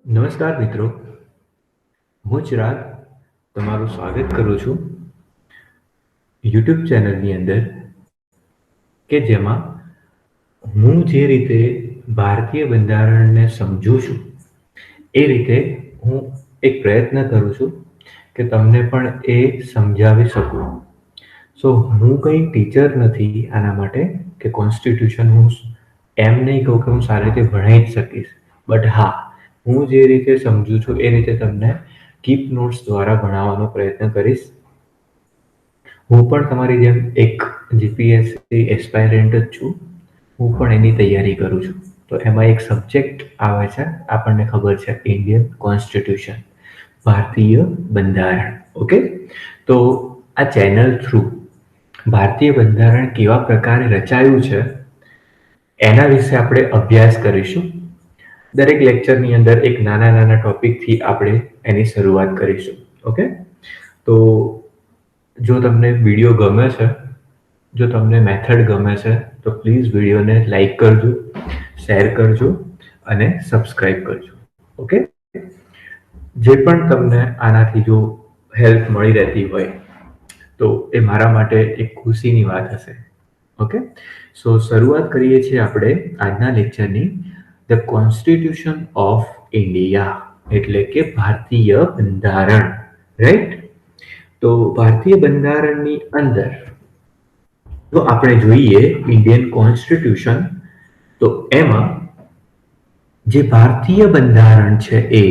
નમસ્કાર મિત્રો, હું ચિરાગ તમારું સ્વાગત કરું છું યુટ્યુબ ચેનલની અંદર કે જેમાં હું જે રીતે ભારતીય બંધારણને સમજું છું એ રીતે હું એક પ્રયત્ન કરું છું કે તમને પણ એ સમજાવી શકું. સો હું કંઈ ટીચર નથી આના માટે કે કોન્સ્ટિટ્યુશન હું એમ નહીં કહું કે હું સારી રીતે ભણાવી જ શકીશ, બટ હા, હું જે રીતે સમજું છું એ રીતે તમને કીપ નોટ્સ દ્વારા ભણાવવાનો પ્રયત્ન કરીશ. હું પણ તમારી જેમ એક જીપીએસસી એસ્પાયરન્ટ જ છું. હું પણ એની તૈયારી કરું છું. તો એમાં એક સબ્જેક્ટ આવે છે, આપણને ખબર છે, ઇન્ડિયન કોન્સ્ટિટ્યુશન, ભારતીય બંધારણ. ઓકે, તો આ ચેનલ થ્રુ ભારતીય બંધારણ કેવા પ્રકારે રચાયું છે એના વિશે આપણે અભ્યાસ કરીશું. દરેક લેક્ચરની અંદર એક નાના નાના ટોપિકથી આપણે એની શરૂઆત કરીશું. ઓકે, તો જો તમને વિડીયો ગમે છે, જો તમને મેથડ ગમે છે, તો પ્લીઝ વિડીયોને લાઈક કરજો, શેર કરજો અને સબસ્ક્રાઈબ કરજો. ઓકે, જે પણ તમને આનાથી જો હેલ્પ મળી રહેતી હોય તો એ મારા માટે એક ખુશીની વાત હશે. ઓકે, સો શરૂઆત કરીએ છીએ આપણે આજના લેક્ચરની. ધ કોન્સ્ટિટ્યુશન ઓફ ઇન્ડિયા એટલે કે ભારતીય બંધારણ. રાઈટ? તો ભારતીય બંધારણની અંદર જો આપણે જોઈએ ઇન્ડિયન કોન્સ્ટિટ્યુશન, તો એમાં જે ભારતીય બંધારણ છે એ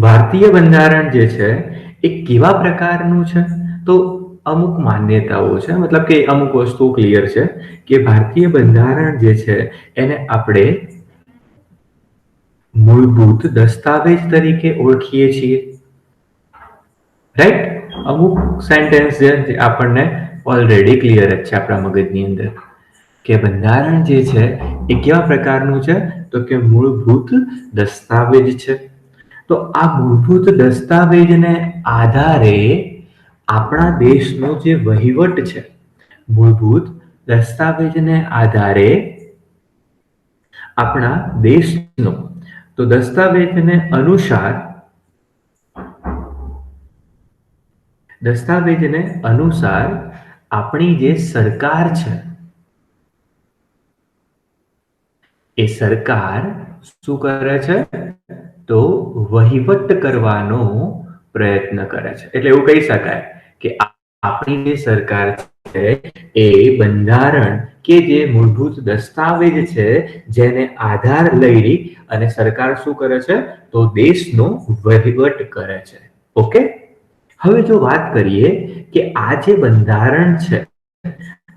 ભારતીય બંધારણ જે છે એ કેવા પ્રકારનું છે, તો અમુક માન્યતાઓ છે, મતલબ કે અમુક વસ્તુ ક્લિયર છે કે ભારતીય બંધારણ જે છે એને આપણે મૂળભૂત દસ્તાવેજ તરીકે ઓળખીએ છીએ. રાઈટ? અમુક સેન્ટેન્સ છે જે આપણને ઓલરેડી ક્લિયર જ છે આપણા મગજની અંદર કે બંધારણ જે છે એ કેવા પ્રકારનું છે, તો કે મૂળભૂત દસ્તાવેજ છે. તો આ મૂળભૂત દસ્તાવેજને આધારે આપણા દેશનો જે વહીવટ છે, મૂળભૂત દસ્તાવેજને આધારે આપણા દેશનો, તો દસ્તાવેજને અનુસાર આપણી જે સરકાર છે એ સરકાર શું કરે છે, તો વહીવટ કરવાનો પ્રયત્ન કરે છે. એટલે એવું કહી શકાય કે આપણી જે સરકાર છે એ બંધારણ કે જે મૂળભૂત દસ્તાવેજ છે જેને આધાર લઈ અને સરકાર શું કરે છે, તો દેશનો વહીવટ કરે છે. ઓકે, હવે જો વાત કરીએ કે આ જે બંધારણ છે,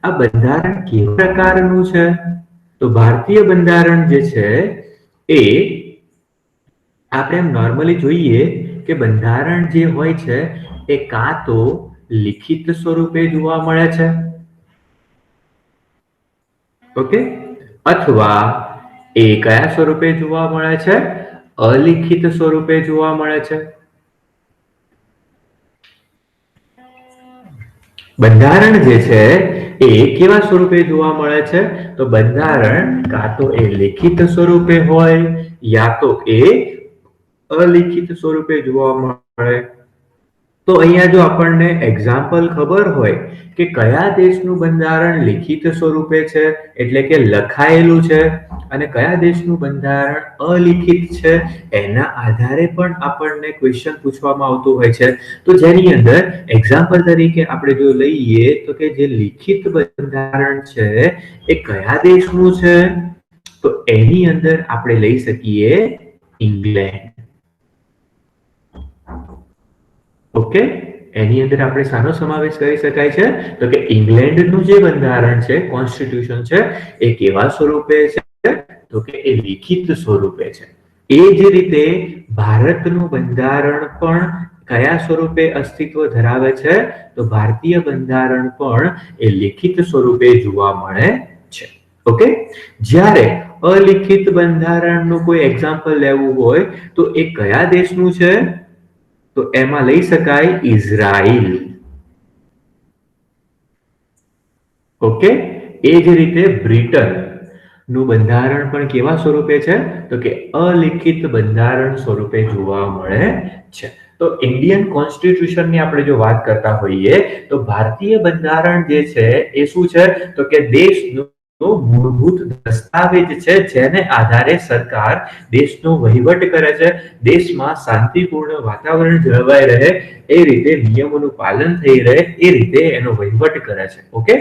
આ બંધારણ કેવા પ્રકારનું છે, તો ભારતીય બંધારણ જે છે એ આપણે એમ નોર્મલી જોઈએ કે બંધારણ જે હોય છે એ કાં તો લિખિત સ્વરૂપે જોવા મળે છે, ઓકે, અથવા એ કયા સ્વરૂપે જોવા મળે છે, અલિખિત સ્વરૂપે જોવા મળે છે. બંધારણ જે છે એ કેવા સ્વરૂપે જોવા મળે છે, તો બંધારણ કાં તો એ લિખિત સ્વરૂપે હોય યા તો એ અલિખિત સ્વરૂપે જોવા મળે. તો અહીંયા જો આપણને એક્ઝામ્પલ ખબર હોય કે કયા દેશનું બંધારણ લિખિત સ્વરૂપે છે એટલે કે લખાયેલું છે અને કયા દેશનું બંધારણ અલિખિત છે, એના આધારે પણ આપણને ક્વેશ્ચન પૂછવામાં આવતું હોય છે. તો જેની અંદર એક્ઝામ્પલ તરીકે આપણે જો લઈએ તો કે જે લિખિત બંધારણ છે એ કયા દેશનું છે, તો એની અંદર આપણે લઈ શકીએ ઇંગ્લેન્ડ. ઓકે, એની અંદર આપણે શાનો સમાવેશ કરી શકાય છે, તો કે ઇંગ્લેન્ડનું જે બંધારણ છે, કોન્સ્ટિટ્યુશન છે, એ કેવા સ્વરૂપે છે, તો કે એ લિખિત સ્વરૂપે છે. એ જ રીતે ભારતનું બંધારણ પણ કયા સ્વરૂપે અસ્તિત્વ ધરાવે છે, તો ભારતીય બંધારણ પણ એ લિખિત સ્વરૂપે જોવા મળે છે. ઓકે, જ્યારે અલિખિત બંધારણનું કોઈ એક્ઝામ્પલ લેવું હોય તો એ કયા દેશનું છે, તો એમાં લઈ શકાય ઇઝરાયલ. ઓકે, એ જ રીતે બ્રિટન નું બંધારણ પણ કેવા સ્વરૂપે છે? તો કે અલિખિત બંધારણ સ્વરૂપે જોવા મળે છે. તો ઇન્ડિયન કોન્સ્ટિટ્યુશનની આપણે જો વાત કરતા હોઈએ તો ભારતીય બંધારણ જે છે એ શું છે? તો કે દેશનું મૂળભૂત દસ્તાવેજ છે, જેને આધારે સરકાર દેશનો વહીવટ કરે છે. દેશમાં શાંતિપૂર્ણ વાતાવરણ જળવાઈ રહે એ રીતે નિયમોનું પાલન થઈ રહે એ રીતે એનો વહીવટ કરે છે. ઓકે,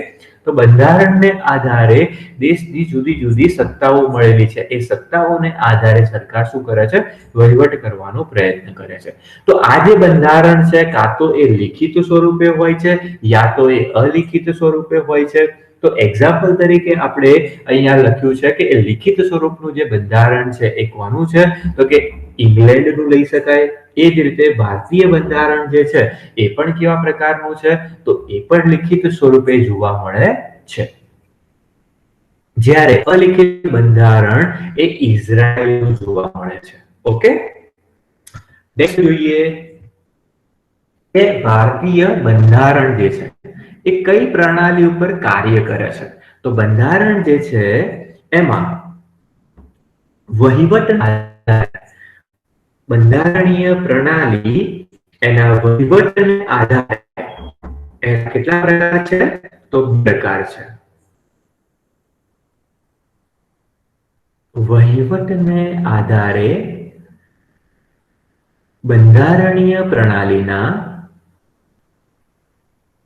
તો બંધારણને આધારે દેશની જુદી જુદી સત્તાઓ મળેલી છે. એ સત્તાઓને આધારે સરકાર શું કરે છે? વહીવટ કરવાનો પ્રયત્ન કરે છે. તો આ જે બંધારણ છે, કાં તો એ લિખિત સ્વરૂપે હોય છે યા તો એ અલિખિત સ્વરૂપે હોય છે. તો એક્ઝામ્પલ તરીકે આપણે અહીંયા લખ્યું છે કે એ લિખિત સ્વરૂપનું જે બંધારણ છે એ કોનું છે? તો કે ઇંગ્લેન્ડનું લઈ શકાય. એ જ રીતે ભારતીય બંધારણ જે છે એ પણ કેવા પ્રકારનું છે? તો એ પણ લિખિત સ્વરૂપે જોવા મળે છે. જ્યારે અલિખિત બંધારણ એ ઇઝરાયલનું જોવા મળે છે. ઓકે, નેક્સ્ટ જોઈએ કે ભારતીય બંધારણ જે છે એ કઈ પ્રણાલી ઉપર કાર્ય કરે છે? તો બંધારણ જે છે એમાં વહીવટ બંધારણીય પ્રણાલી એના વહીવટને આધારે એના કેટલા પ્રકાર છે? તો પ્રકાર છે. વહીવટને આધારે બંધારણીય પ્રણાલીના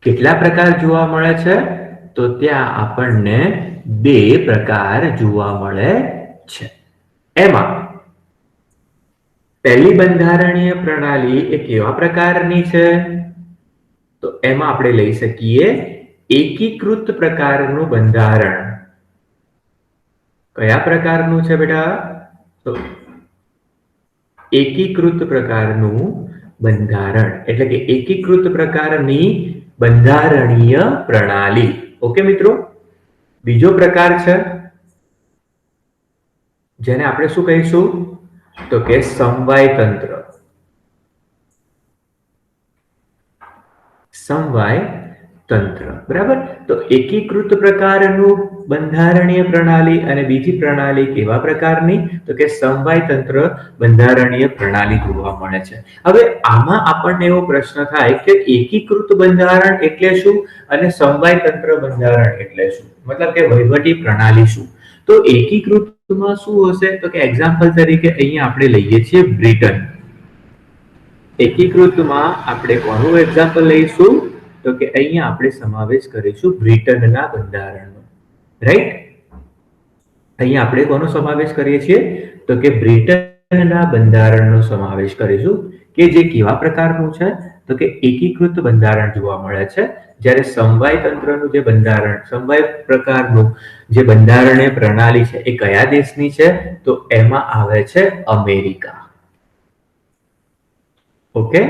કેટલા પ્રકાર જોવા મળે છે? તો ત્યાં આપણને બે પ્રકાર જોવા મળે છે. એમાં પહેલી બંધારણીય પ્રણાલી એ કેવા પ્રકારની છે? તો એમાં આપણે લઈ શકીએ એકીકૃત પ્રકારનું બંધારણ. કયા પ્રકારનું છે બેટા? તો એકીકૃત પ્રકારનું બંધારણ એટલે કે એકીકૃત પ્રકારની બંધારણીય પ્રણાલી. ઓકે મિત્રો, બીજો પ્રકાર છે જેને આપણે શું કહીશું? તો કે સમવાય તંત્ર. સમવાય તંત્ર, બરાબર. તો એકીકૃત પ્રકારનું બંધારણીય પ્રણાલી અને બીજી પ્રણાલી કેવા પ્રકારની? તો કે સમવાય તંત્ર બંધારણીય પ્રણાલી જોવા મળે છે. હવે આમાં આપણને એવો પ્રશ્ન થાય કે એકીકૃત બંધારણ એટલે શું અને સમવાય તંત્ર બંધારણ એટલે શું? મતલબ કે વહીવટી પ્રણાલી શું? તો એકીકૃતમાં શું હશે? તો કે એક્ઝામ્પલ તરીકે અહીંયા આપણે લઈએ છીએ બ્રિટન. એકીકૃતમાં આપણે કોનું એક્ઝામ્પલ લઈશું? તો કે અહીંયા આપણે સમાવેશ કરીશું બ્રિટનના બંધારણનો. રાઈટ, અહીંયા આપણે કોનો સમાવેશ કરીએ છીએ? તો કે બ્રિટનના બંધારણનો સમાવેશ કરીશું કે જે કેવા પ્રકારનું છે? તો કે એકીકૃત બંધારણ જોવા મળે છે. જ્યારે સમવાય તંત્રનું જે બંધારણ, સમવાય પ્રકારનું જે બંધારણીય પ્રણાલી છે એ કયા દેશની છે? તો એમાં આવે છે અમેરિકા. ઓકે,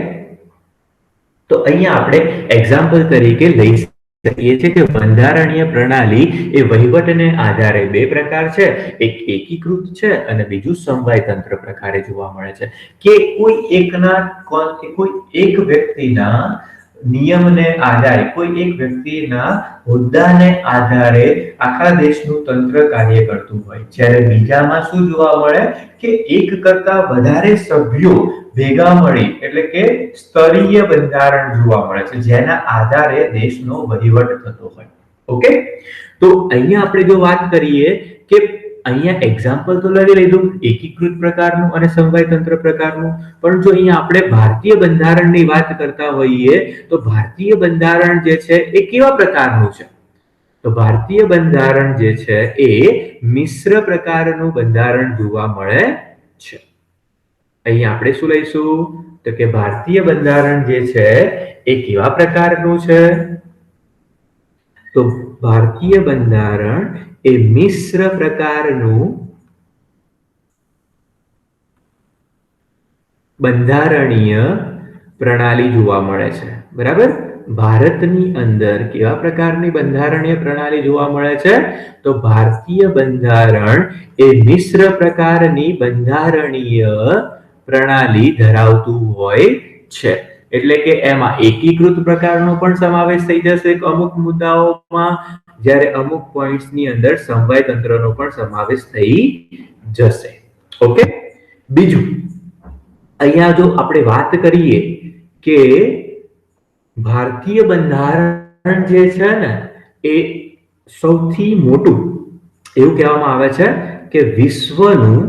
તો અહીંયા આપણે એક્ઝામ્પલ તરીકે લઈ શકીએ છીએ કે બંધારણીય પ્રણાલી એ વહીવટને આધારે બે પ્રકાર છે. એક એકીકૃત છે અને બીજું સમવાય તંત્ર પ્રકારે જોવા મળે છે. કે કોઈ એક વ્યક્તિના નિયમને આધારે, કોઈ એક વ્યક્તિના હોદ્દાને આધારે આખા દેશનું તંત્ર કાર્ય કરતું હોય, જ્યારે બીજામાં શું જોવા મળે કે એક કરતા વધારે સભ્યો ભેગા મળી એટલે કે સ્તરીય બંધારણ જોવા મળે છે, જેના આધારે દેશનો વહીવટ થતો હોય. ઓકે, તો અહીંયા આપણે જો વાત કરીએ કે અહીંયા એક્ઝામ્પલ તો લઈ લીધું એકીકૃત પ્રકારનું અને સમવાય તંત્ર પ્રકારનું, પણ જો અહીંયા આપણે ભારતીય બંધારણની વાત કરતા હોઈએ તો ભારતીય બંધારણ જે છે એ કેવા પ્રકારનું છે? તો ભારતીય બંધારણ જે છે એ મિશ્ર પ્રકારનું બંધારણ જોવા મળે છે. અહીંયા આપણે શું લઈશું? તો કે ભારતીય બંધારણ જે છે એ કેવા પ્રકારનું છે? તો ભારતીય બંધારણ એ મિશ્ર પ્રકારનું બંધારણીય પ્રણાલી જોવા મળે છે. બરાબર, ભારતની અંદર કેવા પ્રકારની બંધારણીય પ્રણાલી જોવા મળે છે? તો ભારતીય બંધારણ એ મિશ્ર પ્રકારની બંધારણીય પ્રણાલી ધરાવતું હોય છે. એટલે કે એમાં એકીકૃત પ્રકારનો પણ સમાવેશ થઈ જશે અમુક મુદ્દાઓમાં, જ્યારે અમુક પોઈન્ટ્સની અંદર સમવાય તંત્રનો પણ સમાવેશ થઈ જશે. ઓકે, બીજું અહીંયા જો આપણે વાત કરીએ કે ભારતીય બંધારણ જે છે ને એ સૌથી મોટું એવું કહેવામાં આવે છે કે વિશ્વનું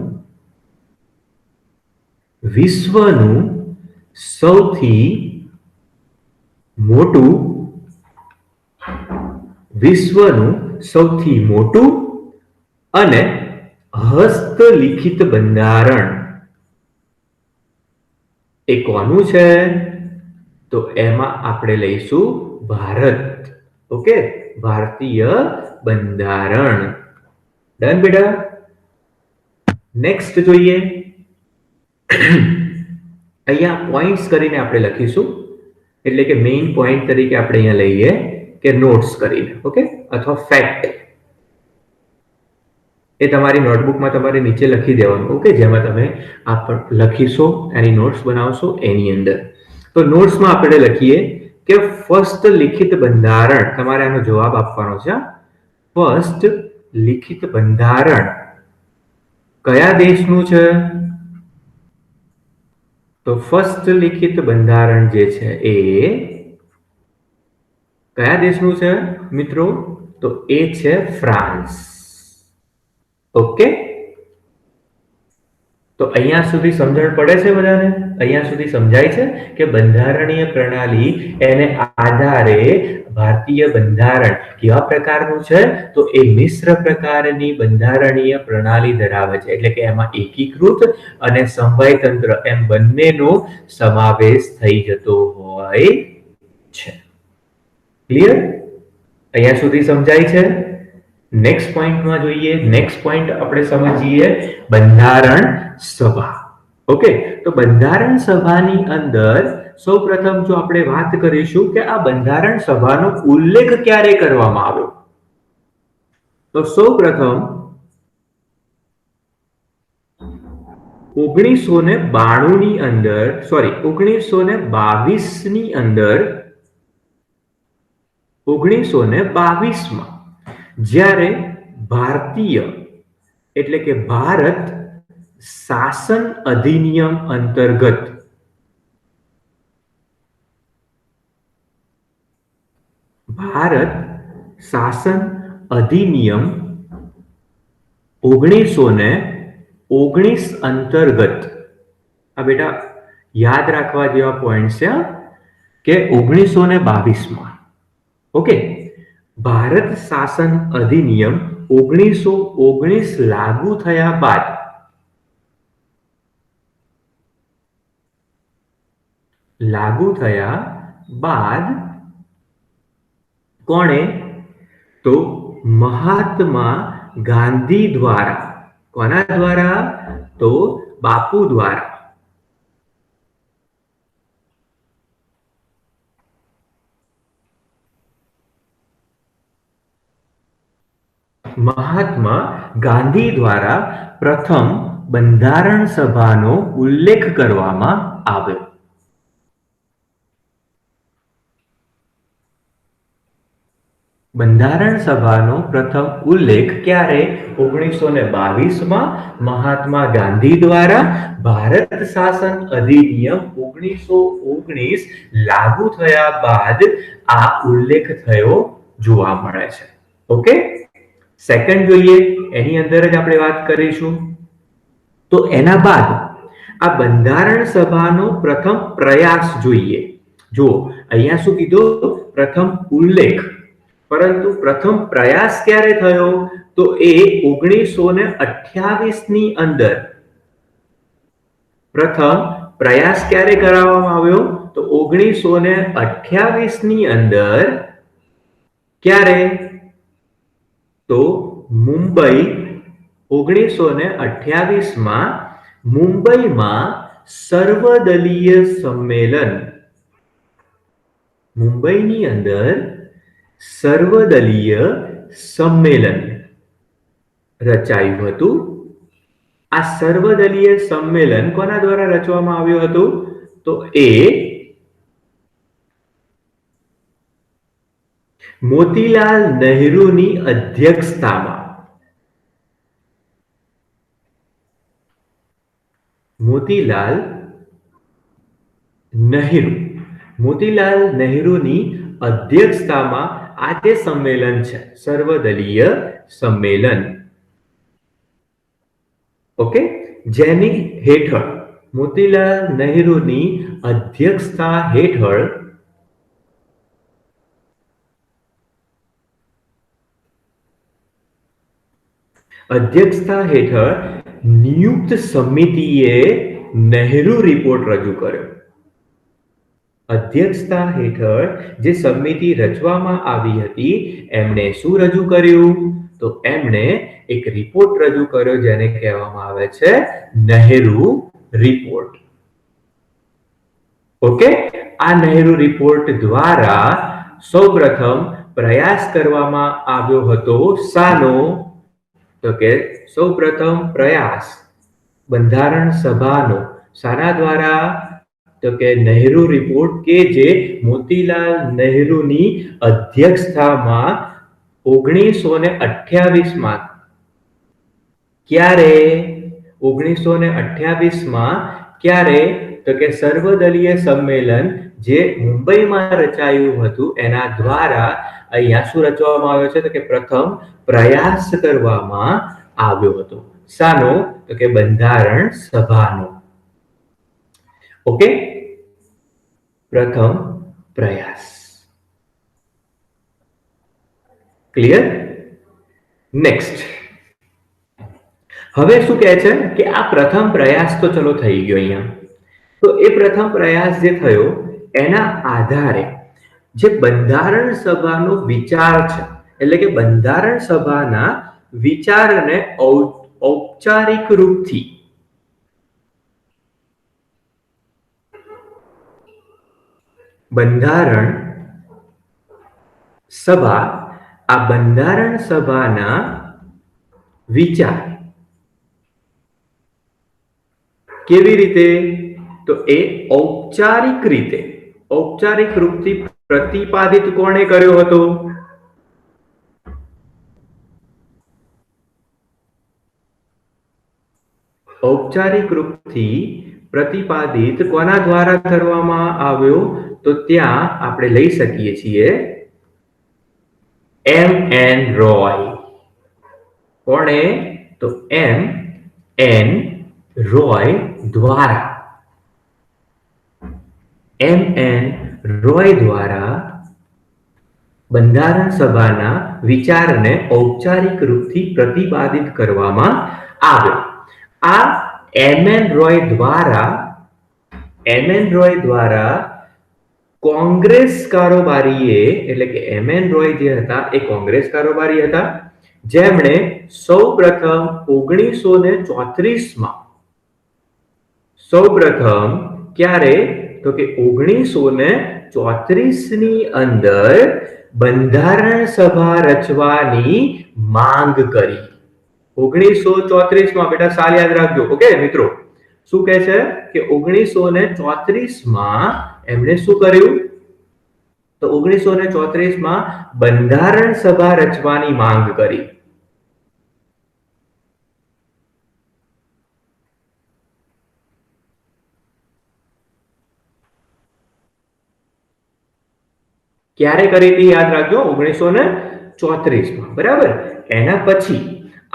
સૌથી મોટું અને હસ્તલિખિત બંધારણ એ કોનું છે? તો એમાં આપણે લઈશું ભારત. ઓકે, ભારતીય બંધારણ. ડન બેટા. નેક્સ્ટ જોઈએ. અહીંયા પોઈન્ટ્સ કરીને આપણે લખીશું, એટલે કે મેઇન પોઈન્ટ તરીકે આપણે અહીંયા લઈએ કે નોટ્સ કરીને. ઓકે, અથવા ફેક્ટ એ તમારી નોટબુકમાં તમારે નીચે લખી દેવાનું. ઓકે, જેમાં તમે લખીશો એની નોટ્સ બનાવશો એની અંદર. તો નોટ્સમાં આપણે લખીએ કે ફર્સ્ટ લિખિત બંધારણ, તમારે આનો જવાબ આપવાનો છે. ફર્સ્ટ લિખિત બંધારણ કયા દેશનું છે? તો ફર્સ્ટ લિખિત બંધારણ જે છે એ કયા દેશનું છે મિત્રો? તો એ છે ફ્રાન્સ. ઓકે, તો અહીંયા સુધી સમજણ પડે છે બધાને? અહીંયા સુધી સમજાય છે કે બંધારણીય પ્રણાલી એને આધારે ભારતીય બંધારણ કેવા પ્રકારનું છે? તો એ મિશ્ર પ્રકારની બંધારણીય પ્રણાલી ધરાવે છે, એટલે કે એમાં એકીકૃત અને સમવાય તંત્ર એમ બંનેનો સમાવેશ થઈ જતો હોય છે. ક્લિયર? અહીંયા સુધી સમજાય છે? નેક્સ્ટ પોઈન્ટમાં જોઈએ. નેક્સ્ટ પોઈન્ટ આપણે સમજીએ બંધારણ સભા. ઓકે, તો બંધારણ સભાની અંદર સૌપ્રથમ જો આપણે વાત કરીશું કે આ બંધારણ સભાનો ઉલ્લેખ ક્યારે કરવામાં આવ્યો, તો સૌપ્રથમ 1922 ની અંદર, સોરી 1922 ની અંદર, 1922 માં જ્યારે ભારતીય એટલે કે ભારત શાસન અધિનિયમ અંતર્ગત ભારત શાસન અધિનિયમ 1919 અંતર્ગત, આ બેટા યાદ રાખવા જેવા પોઈન્ટ છે કે 1922 માં ઓકે ભારત શાસન અધિનિયમ 1919 લાગુ થયા બાદ કોણે? તો મહાત્મા ગાંધી દ્વારા. કોના દ્વારા? તો બાપુ દ્વારા. મહાત્મા ગાંધી દ્વારા પ્રથમ બંધારણ સભાનો ઉલ્લેખ કરવામાં આવ્યો. બંધારણ સભાનો પ્રથમ ઉલ્લેખ ક્યારે? 1922 માં મહાત્મા ગાંધી દ્વારા ભારત શાસન અધિનિયમ 1919 લાગુ થયા બાદ આ ઉલ્લેખ થયો જોવા મળે છે. ઓકે, સેકન્ડ જોઈએ, એની અંદર જ આપણે વાત કરીશું. તો એના બાદ આ બંધારણ સભાનો પ્રથમ પ્રયાસ જોઈએ. જો અહીંયા શું કીધું? પ્રથમ ઉલ્લેખ, પરંતુ પ્રથમ પ્રયાસ ક્યારે થયો? તો એ 1928 ની અંદર પ્રથમ પ્રયાસ ક્યારે કરાવવામાં આવ્યો? તો 1928 ની અંદર. ક્યારે? તો મુંબઈ 1928 માં મુંબઈમાં સર્વદલીય સંમેલન, મુંબઈની અંદર સર્વદલીય સંમેલન રચાયું હતું. આ સર્વદલીય સંમેલન કોના દ્વારા રચવામાં આવ્યું હતું? તો એ મોતીલાલ નહેરુની અધ્યક્ષતામાં મોતીલાલ નહેરુ મોતીલાલ નહેરુની અધ્યક્ષતામાં આ જે સંમેલન છે સર્વદલીય સંમેલન, ઓકે, જેની હેઠળ મોતીલાલ નહેરુની અધ્યક્ષતા હેઠળ નિયુક્ત સમિતિએ નહેરુ રિપોર્ટ રજૂ કર્યો. અધ્યક્ષતા હેઠળ જે સમિતિ રચવામાં આવી હતી એમણે શું રજૂ કર્યું? તો એમણે એક રિપોર્ટ રજૂ કર્યો જેને કહેવામાં આવે છે નહેરુ રિપોર્ટ. ઓકે, આ નહેરુ રિપોર્ટ દ્વારા સૌપ્રથમ પ્રયાસ કરવામાં આવ્યો હતો શાનો? તો કે સૌપ્રથમ પ્રયાસ બંધારણ સભાનો. શાના દ્વારા? તો કે નહેરુ રિપોર્ટ કે જે મોતીલાલ નહેરુની અધ્યક્ષતામાં 1928માં ક્યારે 1928માં ક્યારે? તો કે સર્વદલીય સંમેલન જે મુંબઈમાં રચાયું હતું એના દ્વારા અહીંયા શું રચવામાં આવ્યો છે? તો કે પ્રથમ પ્રયાસ કરવામાં આવ્યો હતો. શાનો? તો કે બંધારણ સભાનો. ઓકે, પ્રથમ પ્રયાસ. ક્લિયર? નેક્સ્ટ, હવે શું કહે છે કે આ પ્રથમ પ્રયાસ તો ચલો થઈ ગયો અહીંયા. તો એ પ્રથમ પ્રયાસ જે થયો એના આધારે જે બંધારણ સભાનો વિચાર છે, એટલે કે બંધારણ સભાના વિચારને ઔપચારિક રૂપથી બંધારણ સભાના વિચાર કેવી રીતે? તો એ ઔપચારિક રૂપથી પ્રતિપાદિત કોણે કર્યો હતો? ઔપચારિક રૂપથી પ્રતિપાદિત કોના દ્વારા કરવામાં આવ્યો? તો ત્યાં આપણે લઈ શકીએ છીએ M.N. રોય. કોણે? તો M.N. રોય દ્વારા. M.N. રોય દ્વારા બંધારણ સભાના વિચારને ઔપચારિક રૂપથી પ્રતિપાદિત કરવામાં આવ્યો. આ M.N. રોય દ્વારા કોંગ્રેસ કારોબારીએ, એટલે કે M.N. રોય જે હતા એ કોંગ્રેસ કારોબારી હતા જેમણે સૌપ્રથમ 1934માં ક્યારે? તો કે 1934 ની અંદર બંધારણ સભા રચવાની માંગ કરી. 1934માં, બેટા સાલ યાદ રાખજો. ઓકે મિત્રો, શું કહે છે કે 1934માં એમણે શું કર્યું? તો 1934માં બંધારણ સભા રચવાની માંગ કરી. ક્યારે કરી હતી? યાદ રાખજો, 1934માં. બરાબર. એના પછી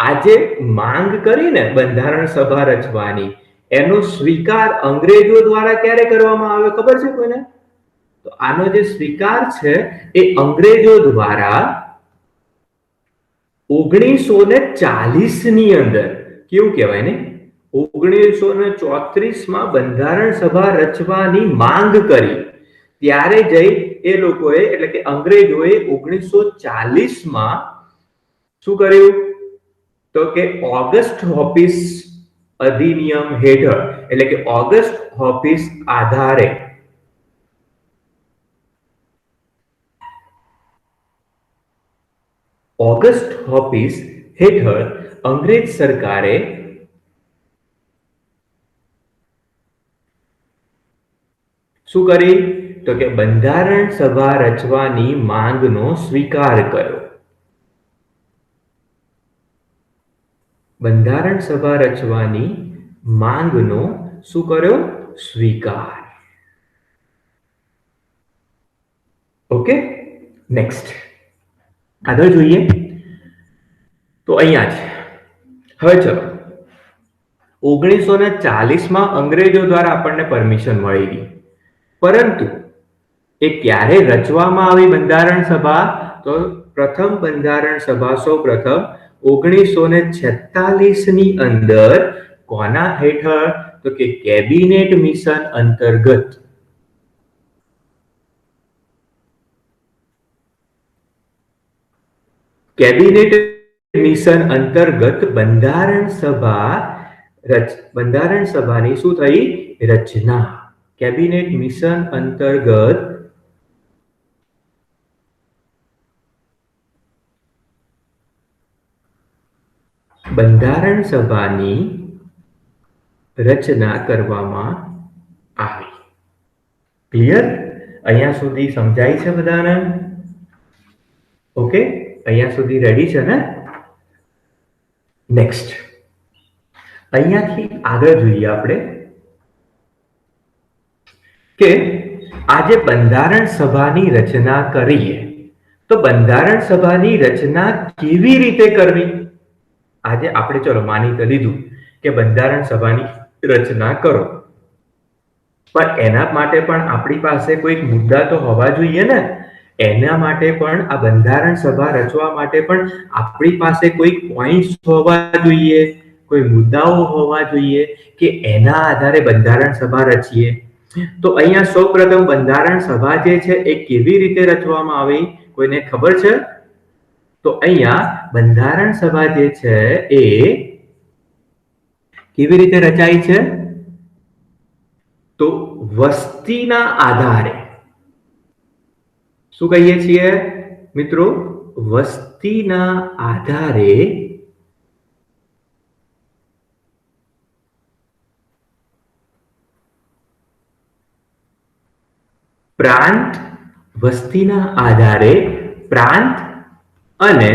આજે માંગ કરીને બંધારણ સભા રચવાની એનો સ્વીકાર અંગ્રેજો દ્વારા ક્યારે કરવામાં આવ્યો? ખબર છે કોઈને? તો આનો જે સ્વીકાર છે એ અંગ્રેજો દ્વારા 1940 ની અંદર, કેવું કહેવાય ને, 1934માં બંધારણ સભા રચવાની માંગ કરી. ત્યારે જઈ એ લોકોએ, એટલે કે અંગ્રેજોએ 1940માં શું કર્યું? તો કે ઓગસ્ટ હોપીસ અધિનિયમ હેઠળ, એટલે કે ઓગસ્ટ હોપીસ આધારે ઓગસ્ટ હોપીસ હેઠળ અંગ્રેજ સરકારે શું કરી? તો તો કે બંધારણ સભા રચવાની માંગનો સ્વીકાર કર્યો. બંધારણ સભા રચવાની માંગનો શું કર્યો? સ્વીકાર. ઓકે, નેક્સ્ટ આગળ જોઈએ તો અહીંયા છે. હવે ચલો 1940 અંગ્રેજો દ્વારા આપણને પરમિશન મળી ગઈ, પરંતુ એ ક્યારે રચવામાં આવી બંધારણ સભા? તો પ્રથમ બંધારણ સભા સૌ પ્રથમ 1946 ની અંદર કોના હેઠળ? તો કે કેબિનેટ મિશન અંતર્ગત. કેબિનેટ મિશન અંતર્ગત બંધારણ સભાની શું થઈ? રચના. કેબિનેટ મિશન અંતર્ગત બંધારણ સભાની રચના કરવામાં આવી. ક્લિયર? અહીંયા સુધી સમજાય છે બધાને? ઓકે, અહીંયા સુધી રેડી છે ને? નેક્સ્ટ અહીંયાથી આગળ જોઈએ આપણે કે આજે બંધારણ સભાની રચના કરીએ તો બંધારણ સભાની રચના કેવી રીતે કરવી? આજે આપણે ચલો માની તો લીધું કે બંધારણ સભાની રચના કરો, પણ એના માટે પણ આપણી પાસે કોઈક મુદ્દા તો હોવા જોઈએ ને. એના માટે પણ આ બંધારણ સભા રચવા માટે પણ આપણી પાસે કોઈક પોઈન્ટ્સ હોવા જોઈએ, કોઈ મુદ્દાઓ હોવા જોઈએ કે એના આધારે બંધારણ સભા રચીએ. તો અહીંયા સૌપ્રથમ બંધારણ સભા જે છે એ કેવી રીતે રચવામાં આવી? કોઈને ખબર છે? તો અહીંયા બંધારણ સભા જે છે એ કેવી રીતે રચાય છે? તો વસ્તીના આધારે. શું કહીએ છીએ મિત્રો? વસ્તીના આધારે પ્રાંત, વસ્તીના આધારે પ્રાંત અને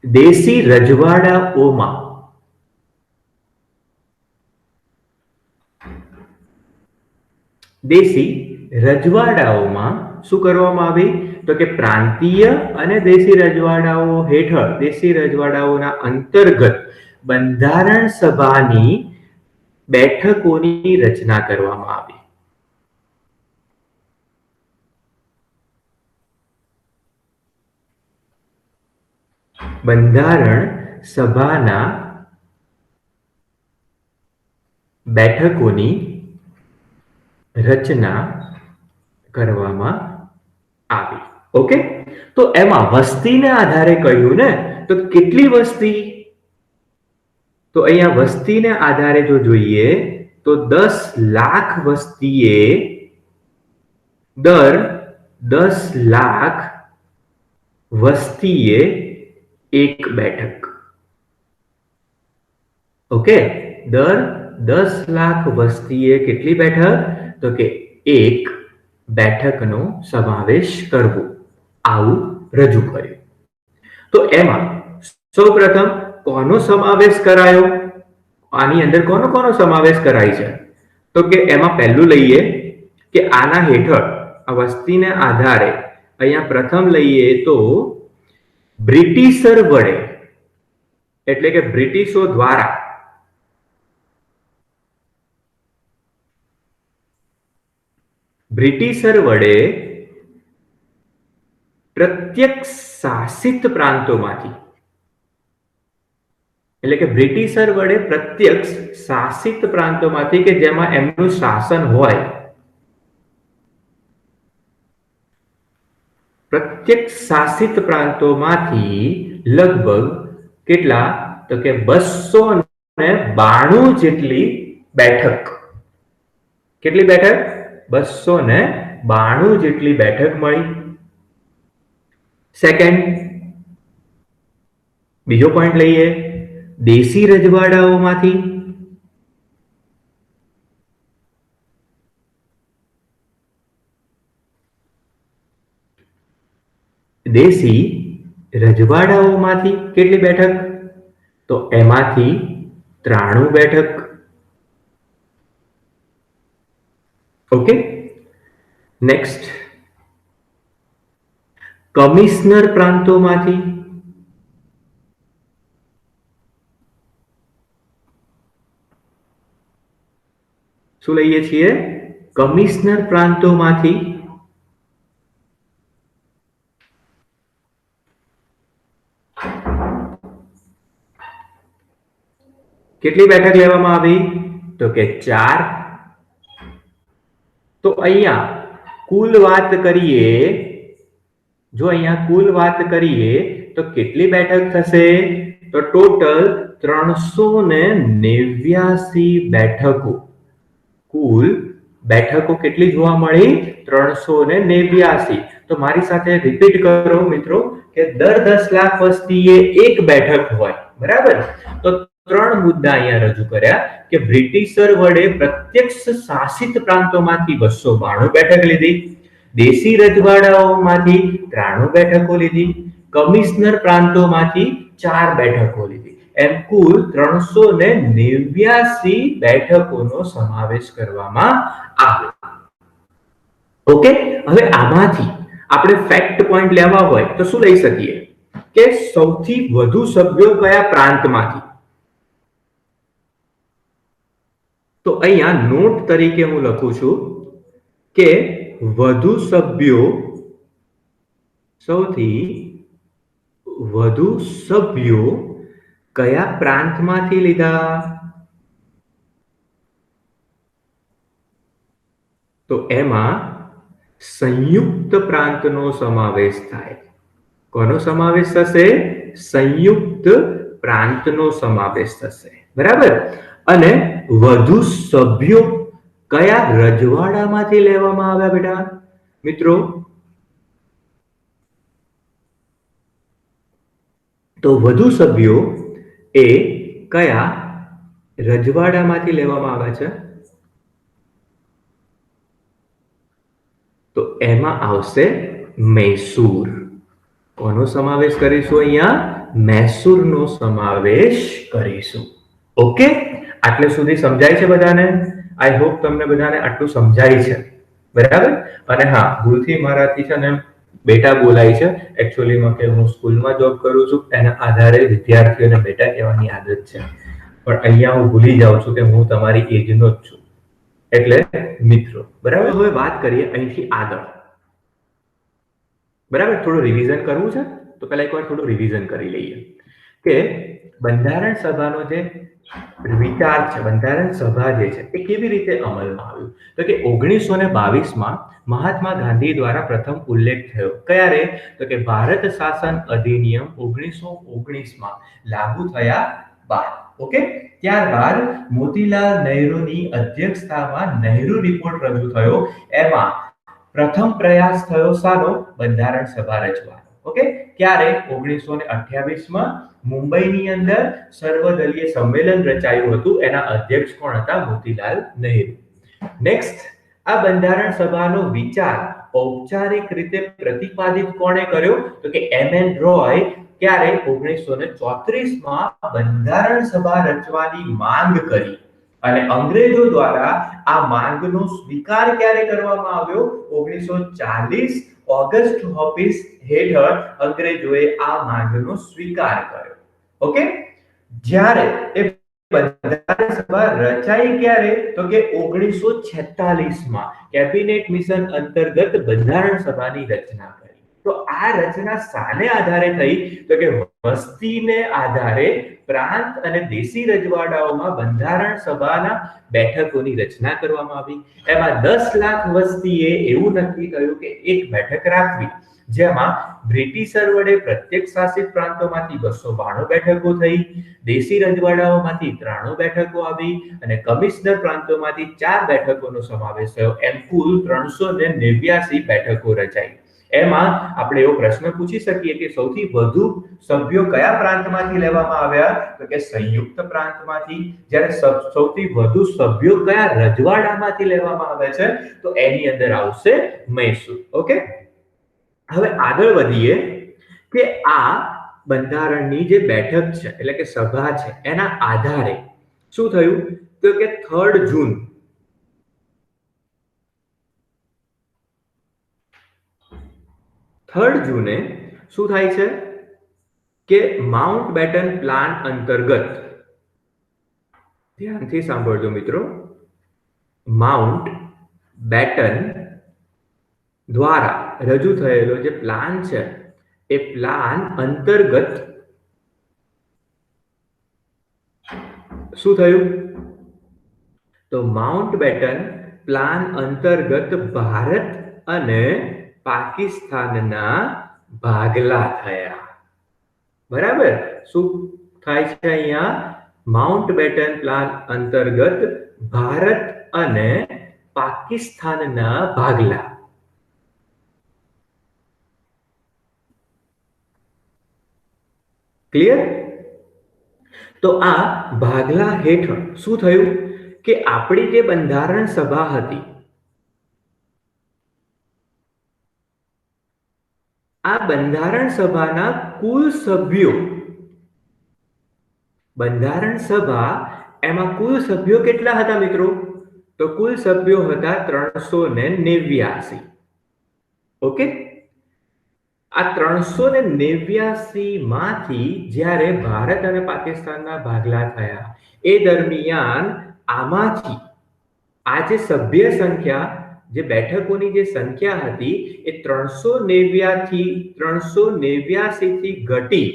દેશી રજવાડાઓમાં શું કરવામાં આવી? તો કે પ્રાંતીય અને દેશી રજવાડાઓ હેઠળ, દેશી રજવાડાઓના અંતર્ગત બંધારણ સભાની બેઠકોની રચના કરવામાં આવી. બંધારણ સભાના બેઠકોની રચના કરવામાં આવી. ઓકે, તો એમાં વસ્તીને આધારે કહ્યું ને, તો કેટલી વસ્તી? તો અહીંયા વસ્તીને આધારે જો જોઈએ તો 10 લાખ વસ્તીએ દર 10 લાખ વસ્તીએ એક બેઠક. ઓકે, દર 10 લાખ વસ્તીએ કેટલી બેઠક? તો કે એક બેઠકનો સમાવેશ કરવો, આવું રજૂ કર્યું. તો એમાં સૌપ્રથમ કોનો સમાવેશ કરાયો? આની અંદર કોનો સમાવેશ કરાય છે? તો કે એમાં પહેલું લઈએ કે આના હેઠળ આ વસ્તીને આધારે અહીંયા પ્રથમ લઈએ તો બ્રિટિશર વડે, એટલે કે બ્રિટિશો દ્વારા પ્રત્યક્ષ શાસિત પ્રાંતોમાંથી, એટલે કે બ્રિટિશર વડે પ્રત્યક્ષ શાસિત પ્રાંતોમાંથી કે જેમાં એમનું શાસન હોય, પ્રત્યક્ષ શાસિત પ્રાંતોમાંથી લગભગ કેટલા? તો કે 292 જેટલી બેઠક. કેટલી બેઠક? 292 જેટલી બેઠક મળી. સેકન્ડ, બીજો પોઈન્ટ લઈએ, દેશી રજવાડાઓમાંથી દેશી રજવાડાઓમાંથી કેટલી બેઠક? તો એમાંથી 93 બેઠક. ઓકે, નેક્સ્ટ, કમિશનર પ્રાંતોમાંથી શું લઈએ છીએ? કમિશનર પ્રાંતોમાંથી કેટલી બેઠક લેવામાં આવી? તો કે 4. તો અહીંયા કુલ વાત કરીએ, જો અહીંયા કુલ વાત કરીએ તો કેટલી બેઠક થશે? તો ટોટલ 389 બેઠકો. કુલ બેઠકો કેટલી જોવા મળી? 389. તો મારી સાથે રિપીટ કરો મિત્રો કે દર 10 લાખ વસ્તીએ એક બેઠક હોય, બરાબર? તો 3 મુદ્દા અહીંયા રજૂ કર્યા કે બ્રિટિશર વડે પ્રત્યક્ષ શાસિત પ્રાંતોમાંથી 292 બેઠક લીધી, દેશી રજવાડાઓમાંથી 93 બેઠકો લીધી, કમિશનર પ્રાંતોમાંથી 4 બેઠકો લીધી. એમ કુલ 389 બેઠકોનો સમાવેશ કરવામાં આવ્યો. ઓકે, હવે આમાંથી આપણે ફેક્ટ પોઈન્ટ લેવા હોય તો શું લઈ શકીએ કે સૌથી વધુ સભ્યો કયા પ્રાંતમાંથી? તો અહીંયા નોટ તરીકે હું લખું છું કે વધુ સભ્યો, સૌથી વધુ સભ્યો કયા પ્રાંતમાંથી લીધા? તો એમાં સંયુક્ત પ્રાંતનો સમાવેશ થાય. કોનો સમાવેશ થશે? સંયુક્ત પ્રાંતનો સમાવેશ થશે, બરાબર? અને વધુ સભ્યો કયા રજવાડામાંથી લેવામાં આવ્યા બેટા? મિત્રો, તો વધુ સભ્યો એ કયા રજવાડામાંથી લેવામાં આવે છે? તો એમાં આવશે મૈસૂર. કોનો સમાવેશ કરીશું અહીંયા? મૈસૂરનો સમાવેશ કરીશું. ઓકે, આટલે સુધી સમજાય છે બધાને? આઈ હોપ તમને બધાને આટલું સમજાય છે, બરાબર? અને હા, ભૂલથી મારાથી છે ને બેટા બોલાય છે. એકચ્યુઅલીમાં કે હું સ્કૂલમાં જોબ કરું છું, એના આધારે વિદ્યાર્થીઓને બેટા કહેવાની આદત છે. પણ અહીંયા હું ભૂલી જાઉં છું કે હું તમારી એજનો જ છું, એટલે મિત્રો, બરાબર? હવે વાત કરીએ અહીંથી આગળ, બરાબર? થોડું રિવિઝન કરવું છે તો પહેલા એકવાર થોડું રિવિઝન કરી લઈએ કે બંધારણ સભાનો જે વિચાર છે, બંધારણ સભા જે છે એ કેવી રીતે અમલમાં આવ્યું? તો કે 1922માં મહાત્મા ગાંધી દ્વારા પ્રથમ ઉલ્લેખ થયો. ક્યારે? તો કે ભારત શાસન અધિનિયમ 1919માં લાગુ થયા બાદ. ઓકે, ત્યારબાદ મોતીલાલ નહેરુની અધ્યક્ષતામાં નહેરુ રિપોર્ટ રજૂ થયો. એમાં પ્રથમ પ્રયાસ થયો શાનો? બંધારણ સભા રચવાનો. ઓકે, ક્યારે? 1928માં મુંબઈની અંદર સર્વદલીય સંમેલન રચાયું હતું. એના અધ્યક્ષ કોણ હતા? મોતીલાલ નહેરુ. નેક્સ્ટ, આ બંધારણ સભાનો વિચાર ઔપચારિક રીતે પ્રતિપાદિત કોણે કર્યો? તો કે એમએન રોય. ક્યારે? 1934માં બંધારણ સભા રચવાની માંગ કરી અને અંગ્રેજો દ્વારા આ માંગનો સ્વીકાર ક્યારે કરવામાં આવ્યો? 1940 ઓગસ્ટ ઓફિસ હેઠળ અંગ્રેજોએ આ માંગનો સ્વીકાર કર્યો. ઓકે, જ્યારે એ બંધારણ સભા રચાઈ ક્યારે? તો કે 1946માં કેબિનેટ મિશન અંતર્ગત બંધારણ સભાની રચના કરી. તો આ રચના શાને આધારે થઈ? તો કે વસ્તીને આધારે પ્રાંત અને દેશી રજવાડાઓમાં બંધારણ સભાના બેઠકોની રચના કરવામાં આવી. એમાં 10 લાખ વસ્તીએ એવું નક્કી કર્યું કે એક બેઠક રાખવી, જેમાં બ્રિટિશર વડે પ્રત્યક્ષ શાસિત પ્રાંતોમાંથી 292 બેઠકો થઈ, દેશી રજવાડાઓમાંથી 93 બેઠકો આવી અને કમિશનર પ્રાંતોમાંથી 4 બેઠકોનો સમાવેશ થયો. એમ કુલ 389 બેઠકો રચાઈ. એમાં આપણે એવો પ્રશ્ન પૂછી શકીએ કે સૌથી વધુ સભ્યો કયા પ્રાંતમાંથી લેવામાં આવ્યા? તો કે સંયુક્ત પ્રાંતમાંથી. જ્યારે સૌથી વધુ સભ્યો કયા રજવાડામાંથી લેવામાં આવે છે? તો એની અંદર આવશે મૈસૂર. ઓકે, હવે આગળ વધીએ કે આ બંધારણની જે બેઠક છે એટલે કે સભા છે એના આધારે શું થયું તો કે 3 જૂન 3 જૂને શું થાય છે કે માઉન્ટ બેટન પ્લાન અંતર્ગત ધ્યાનથી સાંભળજો મિત્રો માઉન્ટ બેટન દ્વારા રજૂ થયેલો જે પ્લાન છે એ પ્લાન અંતર્ગત શું થયું તો માઉન્ટ બેટન પ્લાન અંતર્ગત ભારત અને પાકિસ્તાનના ભાગલા થયા બરાબર શું થાય છે અહીંયા માઉન્ટ બેટન પ્લાન અંતર્ગત ભારત અને પાકિસ્તાનના ભાગલા ક્લિયર તો આ ભાગલા હેઠળ શું થયું કે આપણી જે બંધારણ સભા હતી આ બંધારણ સભાના કુલ સભ્યો બંધારણ સભા એમાં કુલ સભ્યો કેટલા હતા મિત્રો તો કુલ સભ્યો હતા 389 ઓકે આ 389 માંથી જ્યારે ભારત અને પાકિસ્તાનના ભાગલા થયા એ દરમિયાન આમાંથી આ જે સભ્ય સંખ્યા જે બેઠકોની જે સંખ્યા હતી એ 389 થી ઘટી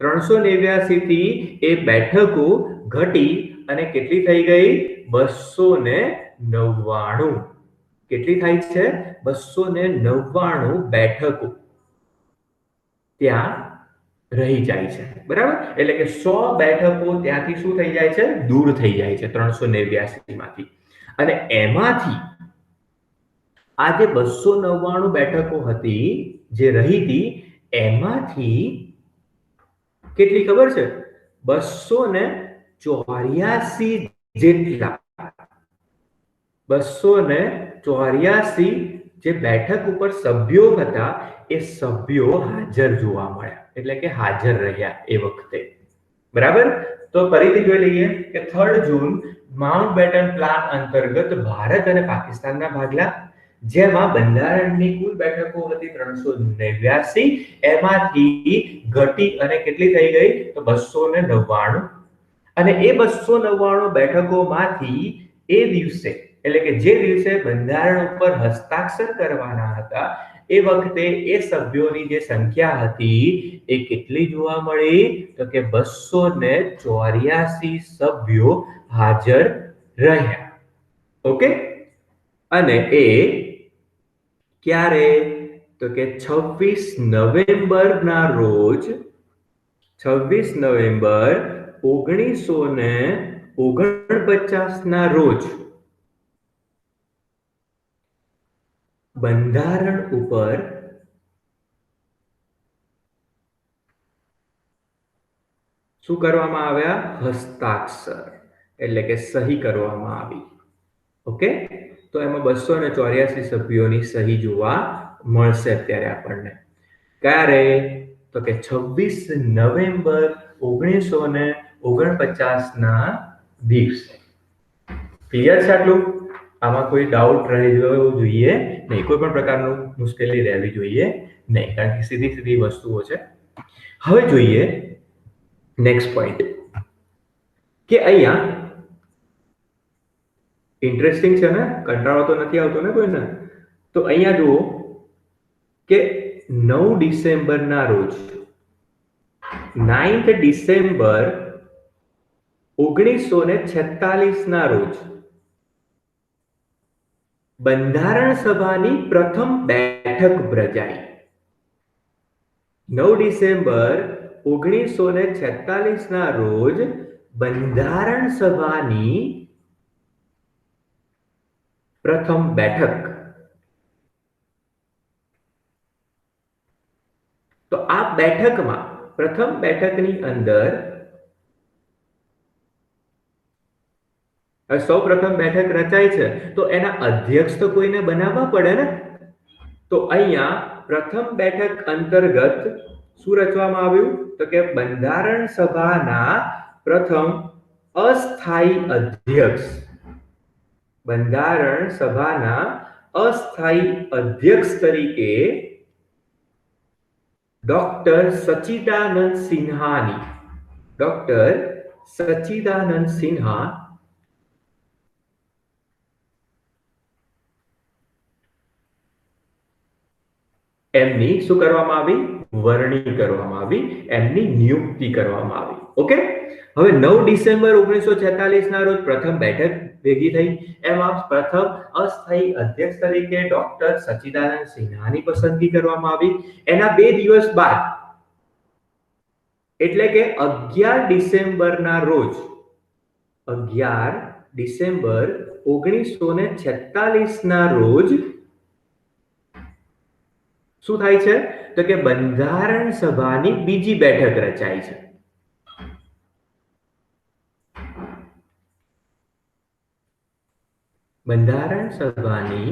389 થી એ બેઠકો ઘટી અને કેટલી થઈ ગઈ 299 કેટલી થાય છે 299 બેઠકો ત્યાં રહી જાય છે બરાબર એટલે કે 100 બેઠકો ત્યાંથી શું થઈ જાય છે દૂર થઈ જાય છે 389 માંથી અને એમાંથી આ જે 299 બેઠકો હતી જે રહી હતી એમાંથી કેટલી ખબર છે 284 જેટલા 284 જે બેઠક ઉપર સભ્યો હતા એ સભ્યો હાજર જોવા મળ્યા એટલે કે હાજર રહ્યા એ વખતે બરાબર તો ફરીથી જોઈ લઈએ કે 3 જૂન માઉન્ટ બેટન પ્લાન અંતર્ગત ભારત અને પાકિસ્તાનના ભાગલા જેમાં બંધારણની કુલ બેઠકો હતી 389 એમાંથી ઘટી અને કેટલી થઈ ગઈ તો 299 અને એ 299 બેઠકોમાંથી એ દિવસે એટલે કે જે દિવસે બંધારણ ઉપર હસ્તાક્ષર કરવાના હતા એ વખતે એ સભ્યોની જે સંખ્યા હતી એ કેટલી જોવા મળી તો કે 284 સભ્યો હાજર રહ્યા ઓકે અને એ ક્યારે તો કે 26 નવેમ્બરના રોજ 26 નવેમ્બર 1949 ના રોજ બંધારણ ઉપર શું કરવામાં આવ્યા હસ્તાક્ષર એટલે કે સહી કરવામાં આવી ઓકે તો એમાં 284 સભ્યોની સહી જોવા મળશે અત્યારે આપણને ક્યારે તો કે 26 નવેમ્બર 1949 ના દિવસે ક્લિયર છે આટલું આમાં કોઈ ડાઉટ રહેવો જોઈએ નહીં કોઈ પણ પ્રકારનું મુશ્કેલી રહેવી જોઈએ નહીં કારણ કે સીધી સીધી વસ્તુઓ છે હવે જોઈએ નેક્સ્ટ પોઈન્ટ કે અહીંયા ઇન્ટરેસ્ટિંગ છે ને કંટાળો તો નથી આવતો ને કોઈને તો અહીંયા જુઓ કે 9 ડિસેમ્બરના રોજ 9th ડિસેમ્બર 1946 ના રોજ બંધારણ સભાની પ્રથમ બેઠક ભરાઈ 9 ડિસેમ્બર 1946 ના રોજ બંધારણ સભાની પ્રથમ બેઠક તો આ બેઠકમાં પ્રથમ બેઠકની અંદર સૌ પ્રથમ બેઠક રચાય છે તો એના અધ્યક્ષ તો કોઈને બનાવવા પડે ને તો અહીંયા પ્રથમ બેઠક અંતર્ગત શું રચવામાં આવ્યું? તો કે બંધારણ સભાના પ્રથમ અસ્થાયી અધ્યક્ષ, બંધારણ સભાના અસ્થાયી અધ્યક્ષ તરીકે ડોક્ટર સચ્ચિદાનંદ સિન્હાની, ડોક્ટર સચ્ચિદાનંદ સિન્હા એમની શું કરવામાં આવી? વરણી કરવામાં આવી, એમની નિયુક્તિ કરવામાં આવી. ઓકે, હવે 9 ડિસેમ્બર 1946 ના રોજ પ્રથમ બેઠક ભેગી થઈ. એમાં પ્રથમ અસ્થાયી અધ્યક્ષ તરીકે ડોક્ટર સચ્ચિદાનંદ સિન્હાની પસંદગી કરવામાં આવી. એના 2 દિવસ બાદ એટલે કે 11 ડિસેમ્બરના રોજ 11 ડિસેમ્બર 1946 ના રોજ શું થાય છે? તો કે બંધારણ સભાની બીજી બેઠક રચાય છે. બંધારણ સભાની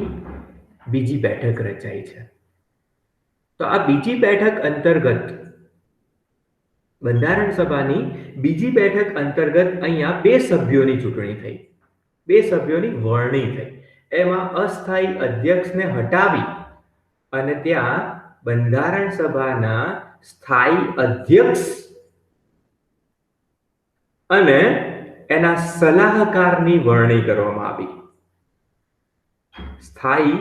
બીજી બેઠક રચાઈ છે. તો આ બીજી બેઠક અંતર્ગત બંધારણ સભાની બીજી બેઠક અંતર્ગત અહીંયા 2 સભ્યોની ચૂંટણી થઈ, 2 સભ્યોની વરણી થઈ. એમાં અસ્થાયી અધ્યક્ષને હટાવી અને ત્યાં બંધારણ સભાના સ્થાયી અધ્યક્ષ અને એના સલાહકારની વરણી કરવામાં આવી. સ્થાયી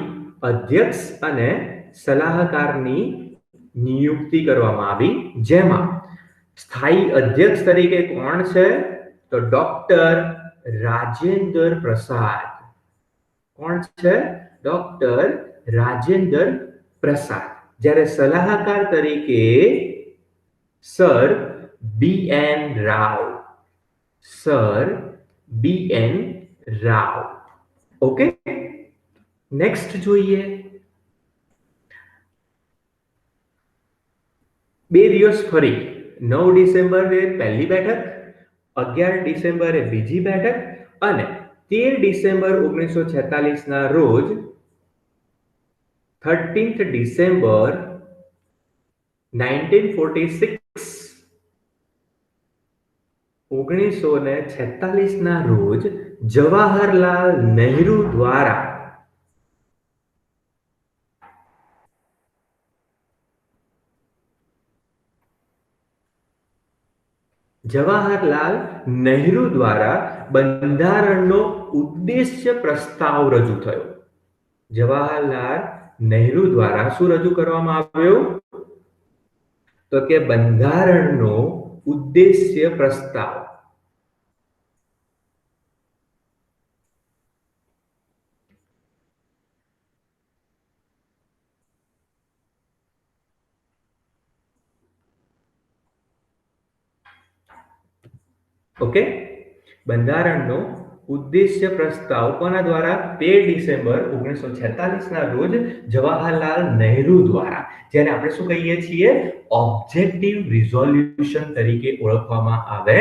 અધ્યક્ષ અને સલાહકારની નિયુક્તિ કરવામાં આવી, જેમાં સ્થાયી અધ્યક્ષ તરીકે કોણ છે? તો ડોક્ટર રાજેન્દ્ર પ્રસાદ. કોણ છે? ડોક્ટર રાજેન્દ્ર પ્રસાદ. જ્યારે સલાહકાર તરીકે sir BN Rao, sir BN Rao. Okay, next જોઈએ. 2 દિવસ ફરી 9 ડિસેમ્બરે પહેલી બેઠક, 11 ડિસેમ્બરે બીજી બેઠક અને 13 ડિસેમ્બર 1946 ના રોજ 13th ડિસેમ્બર 1946 ના રોજ જવાહરલાલ નહેરુ દ્વારા બંધારણનો ઉદ્દેશ્ય પ્રસ્તાવ રજૂ થયો. જવાહરલાલ નહેરુ દ્વારા શું રજૂ કરવામાં આવ્યું? તો કે બંધારણનો ઉદ્દેશ્ય પ્રસ્તાવ. ઓકે, બંધારણનો ઉદ્દેશ્ય પ્રસ્તાવ કોના દ્વારા? 13 ડિસેમ્બર 1946 ના રોજ જવાહરલાલ નહેરુ દ્વારા, જેને આપણે શું કહીએ છીએ? ઓબ્જેક્ટિવ રિઝોલ્યુશન તરીકે ઓળખવામાં આવે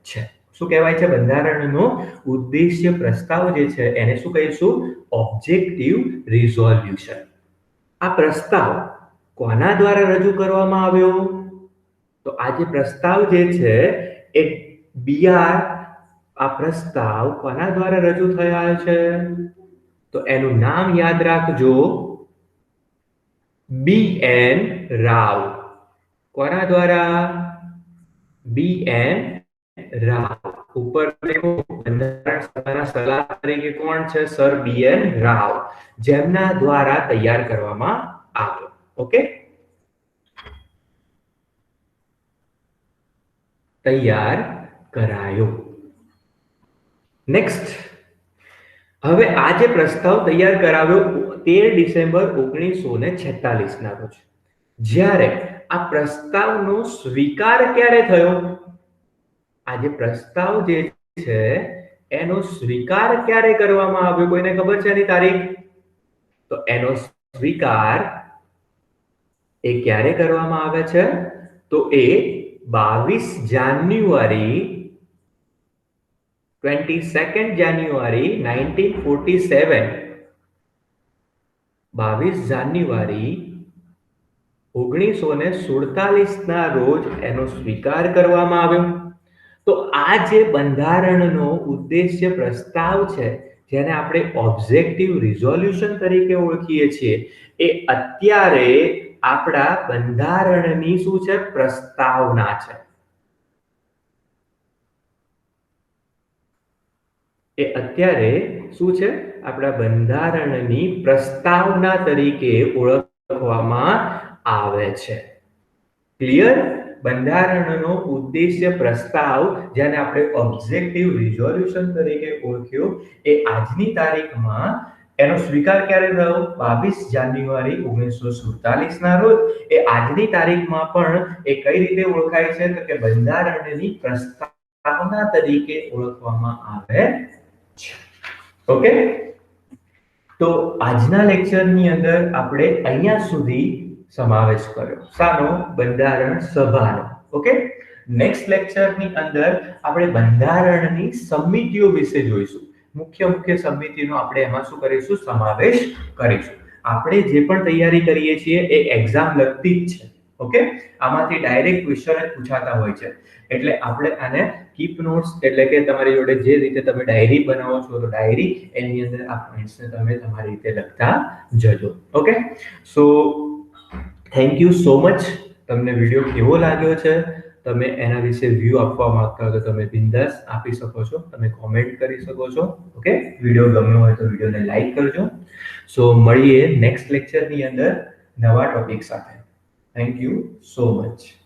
છે. શું કહેવાય છે? બંધારણનો ઉદ્દેશ્ય પ્રસ્તાવ જે છે એને શું કહીશું? Objective resolution. આ પ્રસ્તાવ કોના દ્વારા રજૂ કરવામાં આવ્યો? તો આ જે પ્રસ્તાવ જે છે એ આ પ્રસ્તાવ કોના દ્વારા રજૂ થયા છે? તો એનું નામ યાદ રાખજો, BN રાવ. કોના દ્વારા? BN રાવ. ઉપર દેખો, બંધારણ સભાના સલાહકાર તરીકે કોણ છે? સર BN રાવ, જેમના દ્વારા તૈયાર કરવામાં આવ્યો. ઓકે, તૈયાર કરાયો. નેક્સ્ટ, હવે આ જે પ્રસ્તાવ તૈયાર કરાવ્યો 13 ડિસેમ્બર 1946 ના રોજ, જ્યારે આ પ્રસ્તાવનો સ્વીકાર ક્યારે થયો? આ જે પ્રસ્તાવ જે છે એનો સ્વીકાર ક્યારે કરવામાં આવ્યો? કોઈને ખબર છે એની તારીખ? તો એનો સ્વીકાર એ ક્યારે કરવામાં આવે છે? તો એ 22 જાન્યુઆરી 22nd જાન્યુઆરી 1947 22 જાન્યુઆરી 1947 રોજ એનો સ્વીકાર કરવામાં આવ્યો. તો આ જે બંધારણનો ઉદ્દેશ્ય પ્રસ્તાવ છે, જેને આપણે ઓબ્જેક્ટિવ રિઝોલ્યુશન તરીકે ઓળખીએ છીએ, એ અત્યારે આપણા બંધારણની શું છે? પ્રસ્તાવના છે. એ અત્યારે શું છે? આપણા બંધારણની પ્રસ્તાવના તરીકે ઓળખવામાં આવે છે. ક્લિયર? બંધારણનો ઉદ્દેશ્ય પ્રસ્તાવ, જેને આપણે ઓબ્જેક્ટિવ રિઝોલ્યુશન તરીકે ઓળખ્યો, એ આજની તારીખમાં એનો સ્વીકાર ક્યારે થયો? 22 જાન્યુઆરી 1947 ના રોજ. એ આજની તારીખમાં પણ એ કઈ રીતે ઓળખાય છે? તો કે બંધારણની પ્રસ્તાવના તરીકે ઓળખવામાં આવે છે. ઓકે, તો આજના લેક્ચરની અંદર આપણે અહીંયા સુધી સમાવેશ કર્યો. શાનો? બંધારણ સભાનો. ઓકે, નેક્સ્ટ લેક્ચરની અંદર આપણે બંધારણની સમિતિઓ વિશે જોઈશું. મુખ્ય સમિતિનો આપણે એમાં શું કરીશું? સમાવેશ કરીશું. આપણે જે પણ તૈયારી કરીએ છીએ એ એક્ઝામ લગતી જ છે. ઓકે, આમાંથી ડાયરેક્ટ ક્વેશ્ચન જ પૂછાતા હોય છે. એટલે આપણે આને કીપ નોટ્સ, એટલે કે તમારી જોડે જે રીતે તમે ડાયરી બનાવો છો, તો ડાયરી એની અંદર આ પોઈન્ટ્સને તમે તમારી રીતે લખતા જજો. Okay, so thank you so much. તમને વિડીયો કેવો લાગ્યો છે? તમે એના વિશે વ્યૂ આપવા માંગતા હો તો તમે બિંદાસ આપી શકો છો. તમે કોમેન્ટ કરી શકો છો. ઓકે, વિડીયો ગમ્યો હોય તો વિડીયોને લાઈક કરજો. સો મળીએ નેક્સ્ટ લેક્ચરની અંદર નવા ટોપિક સાથે. Thank you so much.